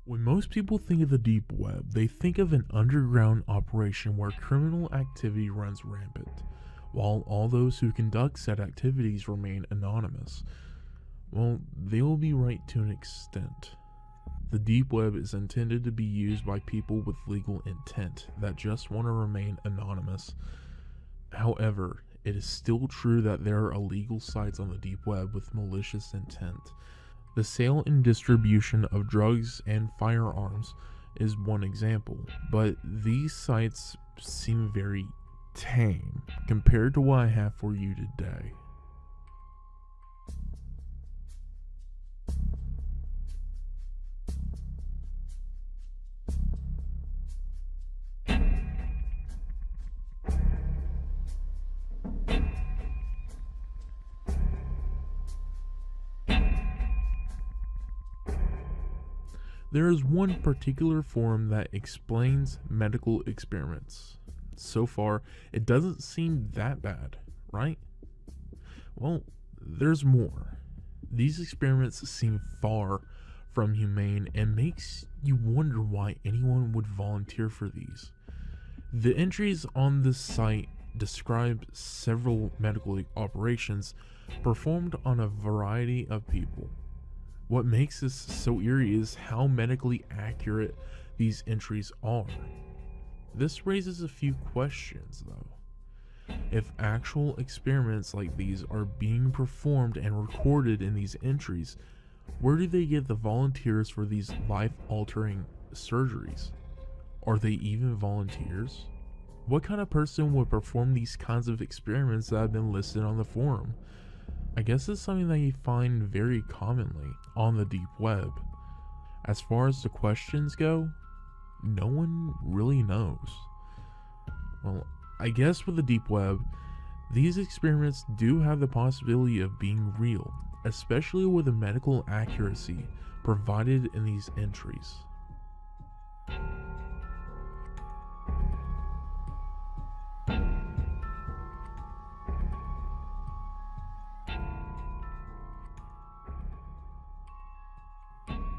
When most people think of the deep web, they think of an underground operation where criminal activity runs rampant, while all those who conduct said activities remain anonymous. Well, they will be right to an extent. The deep web is intended to be used by people with legal intent that just want to remain anonymous. However, it is still true that there are illegal sites on the deep web with malicious intent. The sale and distribution of drugs and firearms is one example, but these sites seem very tame compared to what I have for you today. There is one particular forum that explains medical experiments. So far, it doesn't seem that bad, right? Well, there's more. These experiments seem far from humane and makes you wonder why anyone would volunteer for these. The entries on this site describe several medical operations performed on a variety of people. What makes this so eerie is how medically accurate these entries are. This raises a few questions, though. If actual experiments like these are being performed and recorded in these entries, where do they get the volunteers for these life-altering surgeries? Are they even volunteers? What kind of person would perform these kinds of experiments that have been listed on the forum? I guess it's something that you find very commonly on the deep web. As far as the questions go, no one really knows. Well, I guess with the deep web, these experiments do have the possibility of being real, especially with the medical accuracy provided in these entries.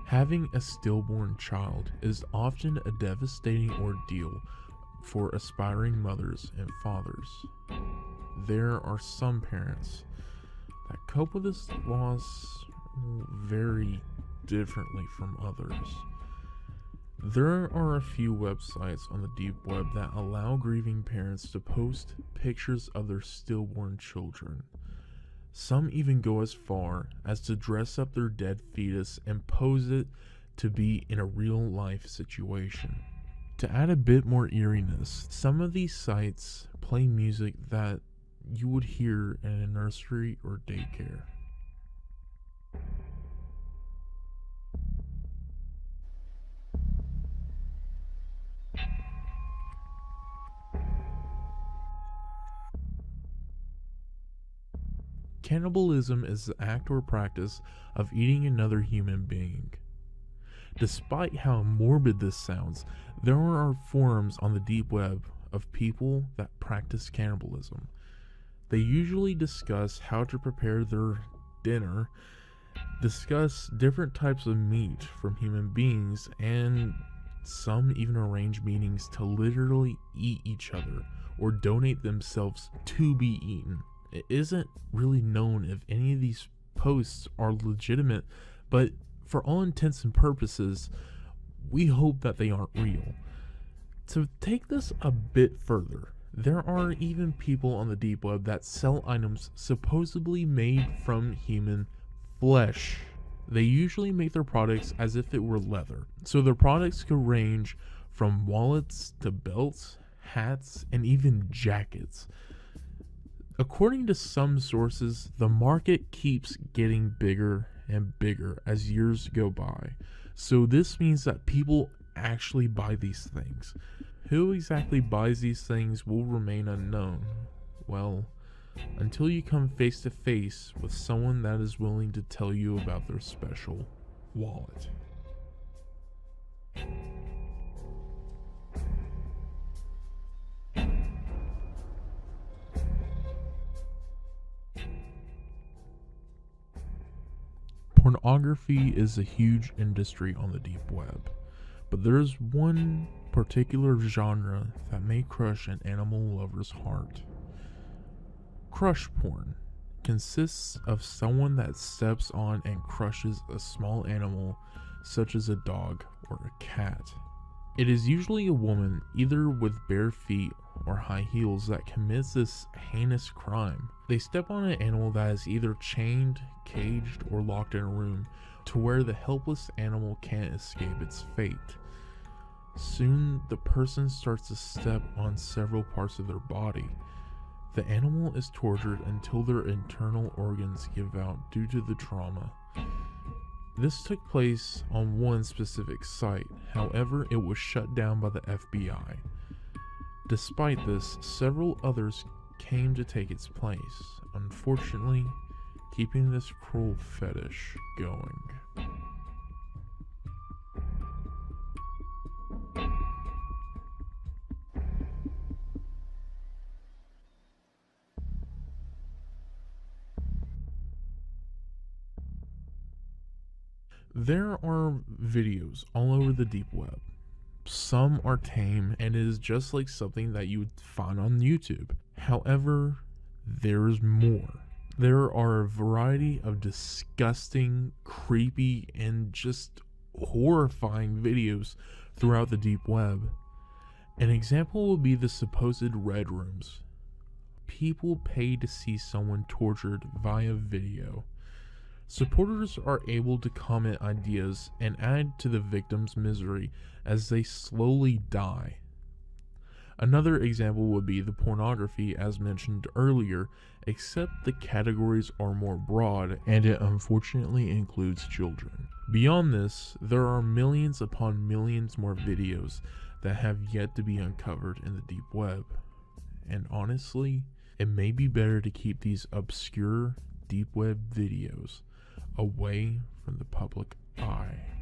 Having a stillborn child is often a devastating ordeal for aspiring mothers and fathers. There are some parents that cope with this loss very differently from others. There are a few websites on the deep web that allow grieving parents to post pictures of their stillborn children. Some even go as far as to dress up their dead fetus and pose it to be in a real-life situation. To add a bit more eeriness, some of these sites play music that you would hear in a nursery or daycare. Cannibalism is the act or practice of eating another human being. Despite how morbid this sounds, there are forums on the deep web of people that practice cannibalism. They usually discuss how to prepare their dinner, discuss different types of meat from human beings, and some even arrange meetings to literally eat each other or donate themselves to be eaten. It isn't really known if any of these posts are legitimate, but for all intents and purposes, we hope that they aren't real. To take this a bit further, there are even people on the deep web that sell items supposedly made from human flesh. They usually make their products as if it were leather, so their products could range from wallets to belts, hats, and even jackets. According to some sources, the market keeps getting bigger and bigger as years go by. So this means that people actually buy these things. Who exactly buys these things will remain unknown. Well, until you come face to face with someone that is willing to tell you about their special wallet. Pornography is a huge industry on the deep web. But there's one particular genre that may crush an animal lover's heart. Crush porn consists of someone that steps on and crushes a small animal, such as a dog or a cat. It is usually a woman, either with bare feet or high heels, that commits this heinous crime. They step on an animal that is either chained, caged, or locked in a room to where the helpless animal can't escape its fate. Soon, the person starts to step on several parts of their body. The animal is tortured until their internal organs give out due to the trauma. This took place on one specific site, however, it was shut down by the FBI. Despite this, several others came to take its place, unfortunately, keeping this cruel fetish going. There are videos all over the deep web. Some are tame and it is just like something that you would find on YouTube. However, there's more. There are a variety of disgusting, creepy, and just horrifying videos throughout the deep web. An example would be the supposed red rooms. People pay to see someone tortured via video. Supporters are able to comment ideas and add to the victim's misery as they slowly die. Another example would be the pornography as mentioned earlier, except the categories are more broad and it unfortunately includes children. Beyond this, there are millions upon millions more videos that have yet to be uncovered in the deep web. And honestly, it may be better to keep these obscure deep web videos away from the public eye.